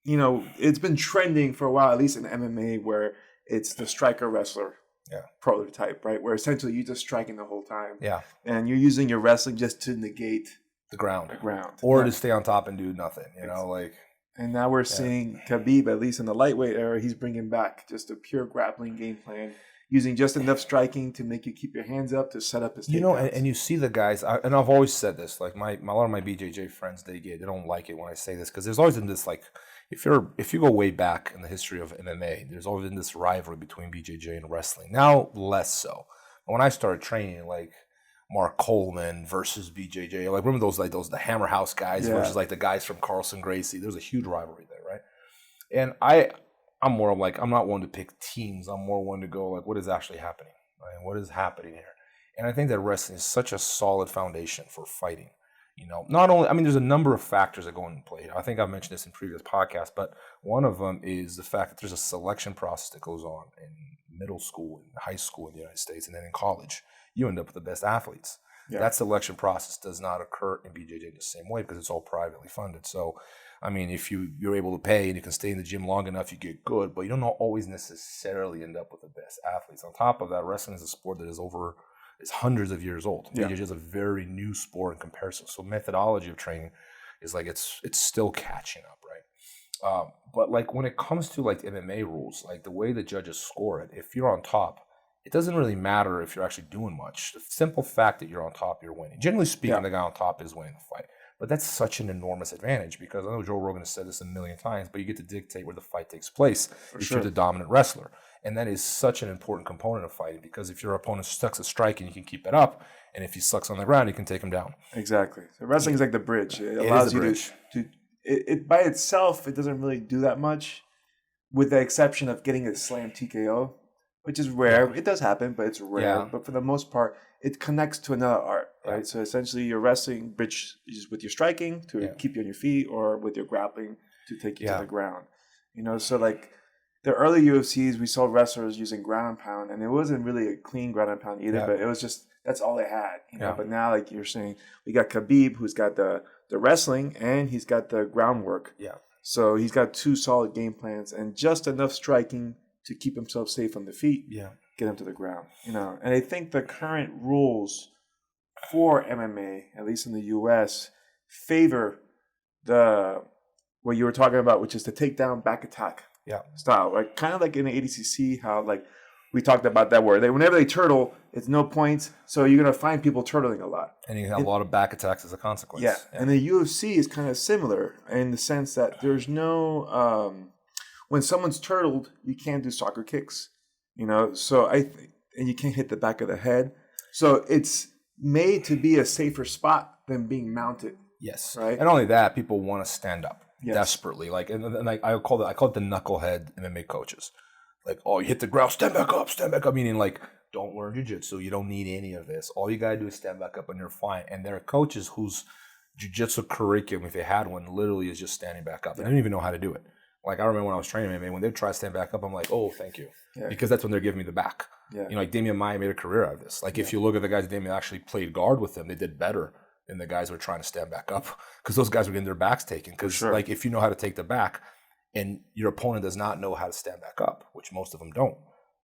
it's been trending for a while, at least in MMA, where it's the striker wrestler prototype, right? Where essentially you're just striking the whole time. Yeah. And you're using your wrestling just to negate the ground. Or to stay on top and do nothing, And now we're seeing Khabib, at least in the lightweight era, he's bringing back just a pure grappling game plan, using just enough striking to make you keep your hands up to set up his takedowns. And you see the guys, and I've always said this, like a lot of my BJJ friends, they don't like it when I say this, because there's always been this, like, if you go way back in the history of MMA, there's always been this rivalry between BJJ and wrestling. Now, less so. When I started training, like, Mark Coleman versus BJJ, like, remember those the Hammer House guys versus like the guys from Carlson Gracie. There's a huge rivalry there, right? And I'm more of like, I'm not one to pick teams. I'm more one to go like, what is actually happening? Right? What is happening here? And I think that wrestling is such a solid foundation for fighting. Not only, there's a number of factors that go into play. I think I've mentioned this in previous podcasts, but one of them is the fact that there's a selection process that goes on in middle school and high school in the United States, and then in college. You end up with the best athletes. Yeah. That selection process does not occur in BJJ the same way because it's all privately funded. So, if you're able to pay and you can stay in the gym long enough, you get good, but you don't always necessarily end up with the best athletes. On top of that, wrestling is a sport that is hundreds of years old. BJJ is a very new sport in comparison. So methodology of training is like it's still catching up, right? But like when it comes to like MMA rules, like the way the judges score it, if you're on top, it doesn't really matter if you're actually doing much. The simple fact that you're on top, you're winning. Generally speaking, the guy on top is winning the fight. But that's such an enormous advantage because I know Joe Rogan has said this a million times, but you get to dictate where the fight takes place if you're the dominant wrestler. And that is such an important component of fighting because if your opponent sucks at striking, you can keep it up. And if he sucks on the ground, you can take him down. Exactly. So wrestling is like the bridge. It allows you to it by itself, it doesn't really do that much with the exception of getting a slam TKO. Which is rare. Yeah. It does happen, but it's rare. Yeah. But for the most part, it connects to another art, right? Yeah. So essentially, you're wrestling bridge with your striking to keep you on your feet, or with your grappling to take you to the ground. So like the early UFCs, we saw wrestlers using ground and pound, and it wasn't really a clean ground and pound either. But it was just that's all they had. But now, like you're saying, we got Khabib, who's got the wrestling, and he's got the groundwork. Yeah. So he's got two solid game plans and just enough striking to keep himself safe on the feet, get him to the ground, And I think the current rules for MMA, at least in the U.S., favor what you were talking about, which is the takedown back attack style, right? Kind of like in the ADCC, how like we talked about that where whenever they turtle, it's no points, so you're gonna find people turtling a lot, and you have a lot of back attacks as a consequence. Yeah, and the UFC is kind of similar in the sense that there's no. When someone's turtled, you can't do soccer kicks, So and you can't hit the back of the head. So it's made to be a safer spot than being mounted. Yes, right. And not only that, people want to stand up desperately. Like, and like I call it the knucklehead MMA coaches. Like, oh, you hit the ground, stand back up. Meaning like, don't learn jiu-jitsu. You don't need any of this. All you gotta do is stand back up and you're fine. And there are coaches whose jiu-jitsu curriculum, if they had one, literally is just standing back up. They don't even know how to do it. Like, I remember when I was training MMA, when they try to stand back up, I'm like, oh, thank you. Yeah. Because that's when they're giving me the back. Yeah. Like Damian Maia made a career out of this. Like, if you look at the guys that Damian actually played guard with them, they did better than the guys who were trying to stand back up because those guys were getting their backs taken. Because, like, if you know how to take the back and your opponent does not know how to stand back up, which most of them don't,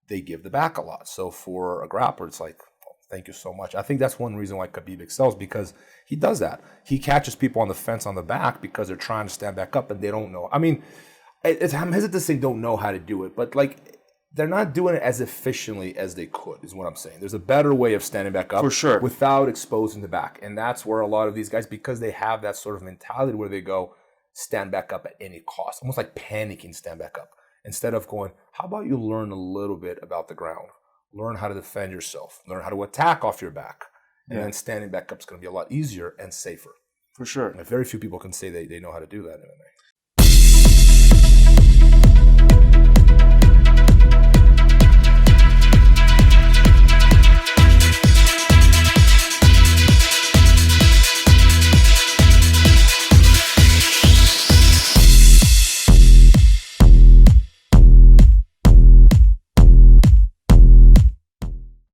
they give the back a lot. So for a grappler, it's like, oh, thank you so much. I think that's one reason why Khabib excels because he does that. He catches people on the fence on the back because they're trying to stand back up and they don't know. I'm hesitant to say don't know how to do it, but like they're not doing it as efficiently as they could, is what I'm saying. There's a better way of standing back up without exposing the back. And that's where a lot of these guys, because they have that sort of mentality where they go stand back up at any cost, almost like panicking stand back up. Instead of going, how about you learn a little bit about the ground? Learn how to defend yourself. Learn how to attack off your back. And then standing back up is going to be a lot easier and safer. For sure. And very few people can say they know how to do that in MMA.